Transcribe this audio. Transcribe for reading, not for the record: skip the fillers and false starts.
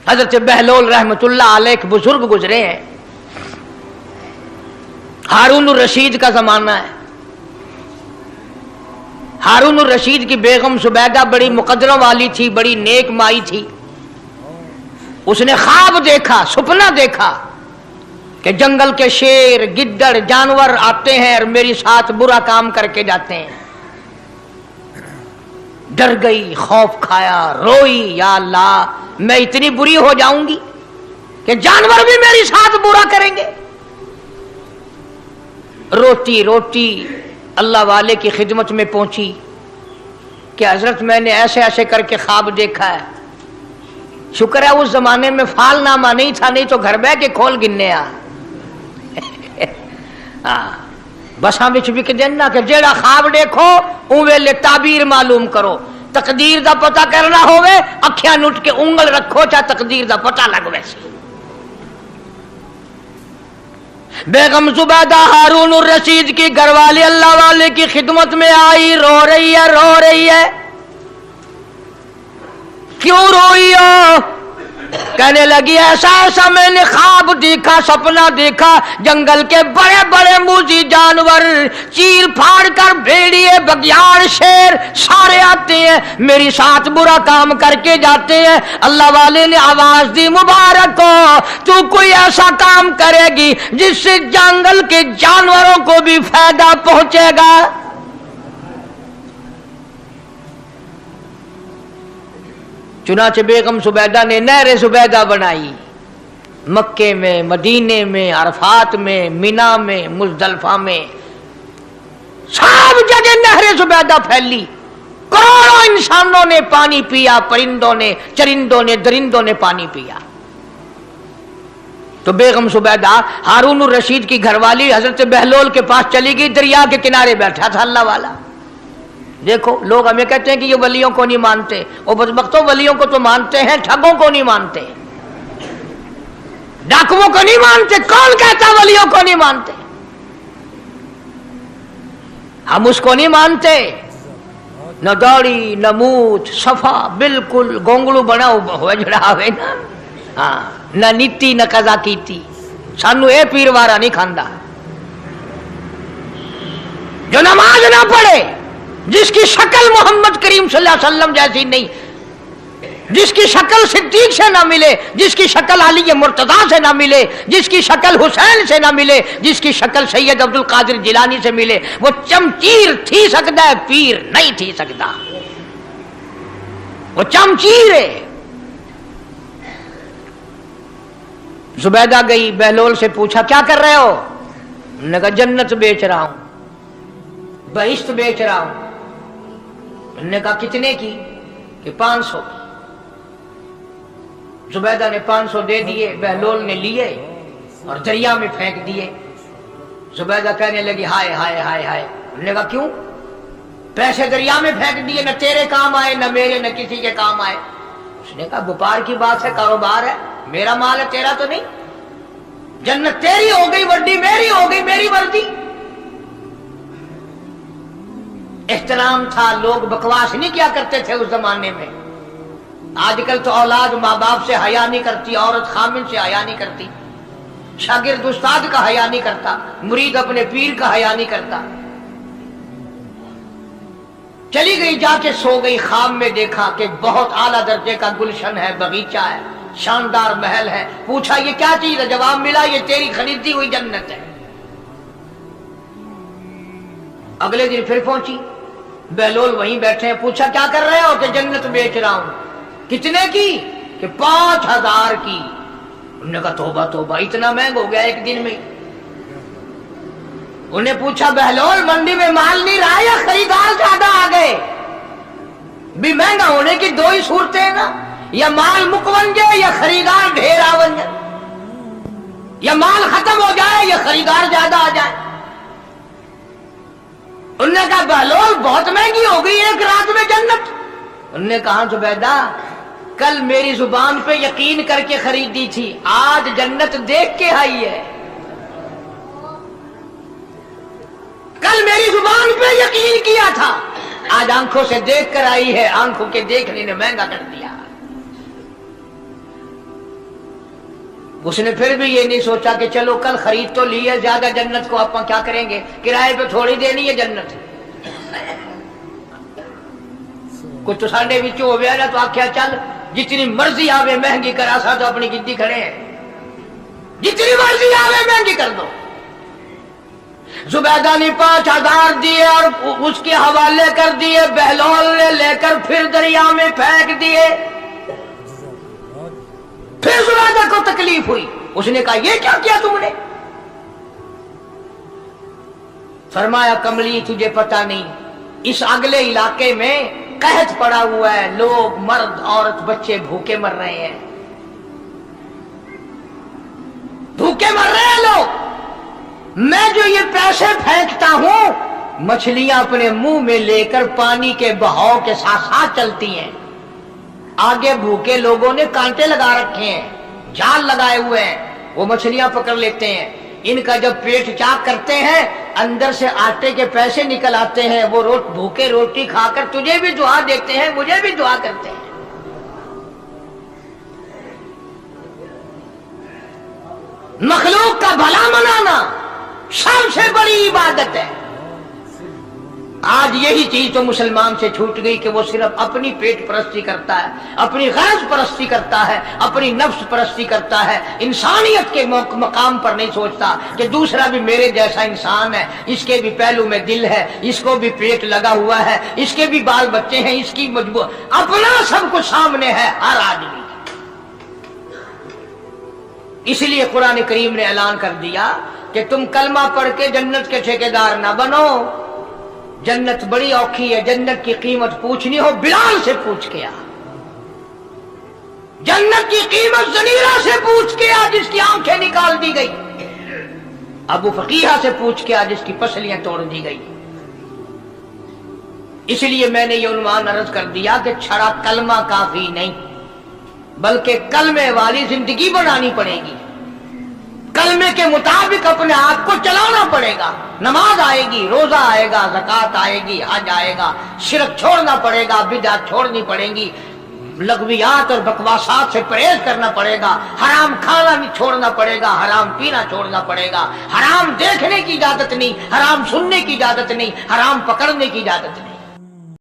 हजरत बहलोल रहमतुल्लाह अलैह एक बुजुर्ग गुजरे हैं, हारून रशीद का जमाना है। हारून रशीद की बेगम सुबैदा बड़ी मुकद्दरों वाली थी, बड़ी नेक माई थी। उसने ख्वाब देखा, सपना देखा कि जंगल के शेर गिद्दड़ जानवर आते हैं और मेरे साथ बुरा काम करके जाते हैं। डर गई, खौफ खाया, रोई, या अल्लाह मैं इतनी बुरी हो जाऊंगी कि जानवर भी मेरे साथ बुरा करेंगे। रोती रोती अल्लाह वाले की खिदमत में पहुंची कि हजरत मैंने ऐसे ऐसे करके ख्वाब देखा है। शुक्र है उस जमाने में फालनामा नहीं था, नहीं तो घर बह के खोल गिनने आ बसा विच विक देना कि जेड़ा ख्वाब देखो उस वेले ताबीर मालूम करो। तकदीर दा पता करना होवे अखियां नुट के उंगल रखो, चाहे तकदीर दा पता लग वैसे। बेगम जुबैदा हारून रशीद की घरवाली अल्लाह वाले की खिदमत में आई, रो रही है, रो रही है। क्यों रोई हो? कहने लगी ऐसा ऐसा मैंने ख्वाब देखा, सपना देखा, जंगल के बड़े बड़े मूजी जानवर चीर फाड़ कर भेड़िए बघियाड़ शेर सारे आते हैं, मेरी साथ बुरा काम करके जाते हैं। अल्लाह वाले ने आवाज दी मुबारक हो, तू कोई ऐसा काम करेगी जिससे जंगल के जानवरों को भी फायदा पहुंचेगा। चुनाचे बेगम सुबैदा ने नहर सुबैदा बनाई, मक्के में, मदीने में, अरफात में, मिना में, मुजदलफा में, सब जगह नहर सुबैदा फैली। करोड़ों इंसानों ने पानी पिया, परिंदों ने, चरिंदों ने, दरिंदों ने पानी पिया। तो बेगम सुबैदा हारून रशीद की घरवाली हजरत बहलोल के पास चली गई, दरिया के किनारे बैठा था अल्लाह वाला। देखो लोग हमें कहते हैं कि ये वलियों को नहीं मानते, वो बदबख्तों वलियों को तो मानते हैं, ठगों को नहीं मानते, डाकुओं को नहीं मानते। कौन कहता वलियों को नहीं मानते? हम उसको नहीं मानते, न दौड़ी न मूछ, सफा बिल्कुल गोंगलू बना हुआ जड़ा हुए ना, हाँ, न नीति न कजा कीती, सानू ए पीरवारा नहीं खांदा। जो नमाज ना पढ़े, जिसकी शक्ल मोहम्मद करीम सल्लल्लाहु अलैहि वसल्लम जैसी नहीं, जिसकी शक्ल सिद्दीक से ना मिले, जिसकी शक्ल अली मुर्तजा से ना मिले, जिसकी शक्ल हुसैन से ना मिले, जिसकी शक्ल सैयद अब्दुल कादिर जिलानी से मिले, वो चमचीर थी सकता है, पीर नहीं थी सकता। वो चमचीर है। जुबैदा गई, बहलोल से पूछा क्या कर रहे हो? उन्होंने कहा जन्नत बेच रहा हूं, बहिश्त बेच रहा हूं। उन्होंने कहा कितने की? कि 500। जुबैदा ने 500 दे दिए, बहलोल ने लिए और दरिया में फेंक दिए। जुबैदा कहने लगी हाय हाय हाय हाय। उन्होंने कहा क्यों? पैसे दरिया में फेंक दिए, न तेरे काम आए न मेरे, न किसी के काम आए। उसने कहा व्यापार की बात है, कारोबार है, मेरा माल है, तेरा तो नहीं। जन्नत तेरी हो गई, वर्दी मेरी हो गई, मेरी वर्दी। एहतराम था, लोग बकवास नहीं किया करते थे उस जमाने में। आजकल तो औलाद माँ बाप से हया नहीं करती, औरत खामिन से हया नहीं करती, शागिर्द उस्ताद का हया नहीं करता, मुरीद अपने पीर का हया नहीं करता। चली गई, जाके सो गई, ख्वाब में देखा कि बहुत आला दर्जे का गुलशन है, बगीचा है, शानदार महल है। पूछा ये क्या चीज है? जवाब मिला ये तेरी खरीदी हुई जन्नत है। अगले दिन फिर पहुंची, बहलोल वहीं बैठे हैं। पूछा क्या कर रहे हो? कि जन्नत बेच रहा हूं। कितने की? कि 5000 की। उन्होंने कहा तौबा तौबा, इतना महंगा हो गया एक दिन में। उन्हें पूछा बहलोल मंडी में माल नहीं रहा या खरीदार ज्यादा आ गए? भी महंगा होने की दो ही सूरतें हैं ना, या माल मुकवन जाए या खरीदार ढेर आवन जाए, या माल खत्म हो जाए या खरीदार ज्यादा आ जाए। उन्होंने कहा बहलोल बहुत महंगी हो गई एक रात में जन्नत। उन्होंने कहा जुबैदा कल मेरी जुबान पे यकीन करके खरीदी थी, आज जन्नत देख के आई है। कल मेरी जुबान पे यकीन किया था, आज आंखों से देख कर आई है। आंखों के देखने ने महंगा कर दिया। उसने फिर भी ये नहीं सोचा कि चलो कल खरीद तो ली है, ज्यादा जन्नत को आप क्या करेंगे, किराए पे थोड़ी देनी है जन्नत। कुछ तो साढ़े बिच हो गया ना, तो आख्या चल जितनी मर्जी आवे महंगी करा सा तो अपनी गिद्दी खड़े हैं, जितनी मर्जी आवे महंगी कर दो। जुबैदा ने 5,000 दिए और उसके हवाले कर दिए, बहलोल ने लेकर फिर दरिया में फेंक दिए। फिर जुबैदा को तकलीफ हुई, उसने कहा ये क्या किया तुमने? फरमाया कमली तुझे पता नहीं, इस अगले इलाके में कहत पड़ा हुआ है, लोग मर्द औरत बच्चे भूखे मर रहे हैं, भूखे मर रहे हैं लोग। मैं जो ये पैसे फेंकता हूं, मछलियां अपने मुंह में लेकर पानी के बहाव के साथ साथ चलती हैं। आगे भूखे लोगों ने कांटे लगा रखे हैं, जाल लगाए हुए हैं, वो मछलियां पकड़ लेते हैं। इनका जब पेट चाक करते हैं, अंदर से आटे के पैसे निकल आते हैं। वो भूखे रोटी खाकर तुझे भी दुआ देते हैं, मुझे भी दुआ करते हैं। मखलूक का भला मनाना सबसे बड़ी इबादत है। आज यही चीज तो मुसलमान से छूट गई कि वो सिर्फ अपनी पेट परस्ती करता है, अपनी गरज परस्ती करता है, अपनी नफ्स परस्ती करता है, इंसानियत के मकाम पर नहीं सोचता कि दूसरा भी मेरे जैसा इंसान है, इसके भी पहलू में दिल है, इसको भी पेट लगा हुआ है, इसके भी बाल बच्चे हैं, इसकी मजबूर, अपना सब कुछ सामने है हर आदमी। इसलिए कुरान करीम ने ऐलान कर दिया कि तुम कलमा पढ़ के जन्नत के ठेकेदार ना बनो। जन्नत बड़ी औखी है, जन्नत की कीमत पूछनी हो बिलाल से पूछ के आ, जन्नत की कीमत जनीरा से पूछ के आ जिसकी आंखें निकाल दी गई, अबू फकीहा से पूछ के आ जिसकी पसलियां तोड़ दी गई। इसलिए मैंने ये उन्वान अर्ज कर दिया कि छड़ा कलमा काफी नहीं, बल्कि कलमे वाली जिंदगी बनानी पड़ेगी। कलमे के मुताबिक अपने आप को चलाना पड़ेगा। नमाज आएगी, रोजा आएगा, ज़कात आएगी, हज आएगा, शिरक छोड़ना पड़ेगा, बिदअत छोड़नी पड़ेगी, लगवियात और बकवासात से परहेज करना पड़ेगा, हराम खाना भी छोड़ना पड़ेगा, हराम पीना छोड़ना पड़ेगा, हराम देखने की इजाजत नहीं, हराम सुनने की इजाजत नहीं, हराम पकड़ने की इजाजत नहीं।